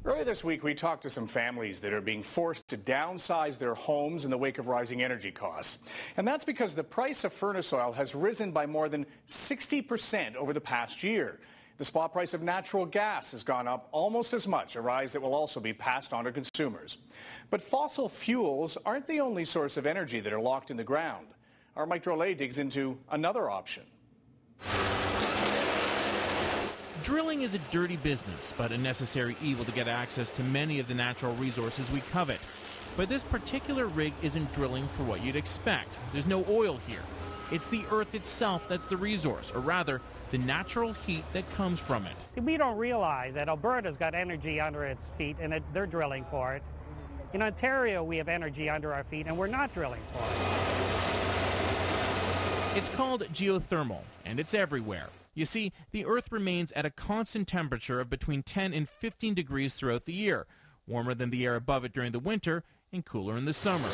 Earlier this week, we talked to some families that are being forced to downsize their homes in the wake of rising energy costs. And that's because the price of furnace oil has risen by more than 60% over the past year. The spot price of natural gas has gone up almost as much, a rise that will also be passed on to consumers. But fossil fuels aren't the only source of energy that are locked in the ground. Our Mike Drolet digs into another option. Drilling is a dirty business, but a necessary evil to get access to many of the natural resources we covet. But this particular rig isn't drilling for what you'd expect. There's no oil here. It's the earth itself that's the resource, or rather, the natural heat that comes from it. See, we don't realize that Alberta's got energy under its feet, and they're drilling for it. In Ontario, we have energy under our feet, and we're not drilling for it. It's called geothermal, and it's everywhere. You see, the Earth remains at a constant temperature of between 10 and 15 degrees throughout the year, warmer than the air above it during the winter and cooler in the summer.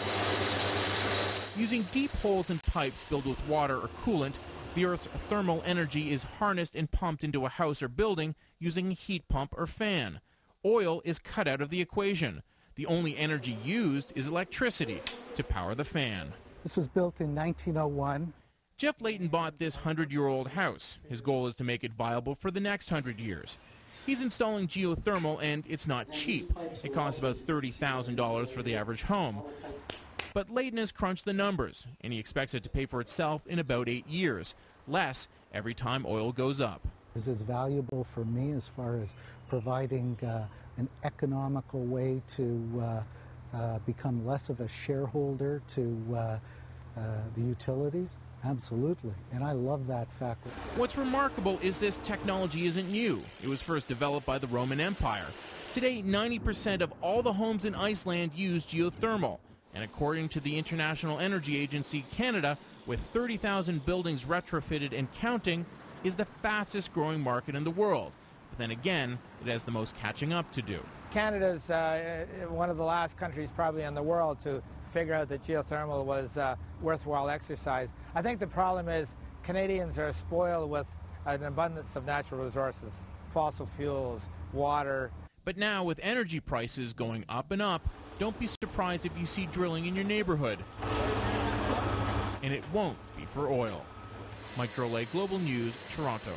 Using deep holes in pipes filled with water or coolant, the Earth's thermal energy is harnessed and pumped into a house or building using a heat pump or fan. Oil is cut out of the equation. The only energy used is electricity to power the fan. This was built in 1901. Jeff Layton bought this 100-year-old house. His goal is to make it viable for the next 100 years. He's installing geothermal, and it's not cheap. It costs about $30,000 for the average home. But Layton has crunched the numbers, and he expects it to pay for itself in about 8 years, less every time oil goes up. This is valuable for me as far as providing an economical way to become less of a shareholder to the utilities. Absolutely, and I love that fact. What's remarkable is this technology isn't new. It was first developed by the Roman Empire. Today, 90% of all the homes in Iceland use geothermal. And according to the International Energy Agency, Canada, with 30,000 buildings retrofitted and counting, is the fastest growing market in the world. But then again, it has the most catching up to do. Canada's one of the last countries probably in the world to figure out that geothermal was worthwhile exercise. I think the problem is Canadians are spoiled with an abundance of natural resources, fossil fuels, water. But now, with energy prices going up and up, don't be surprised if you see drilling in your neighborhood. And it won't be for oil. Mike Drolet, Global News, Toronto.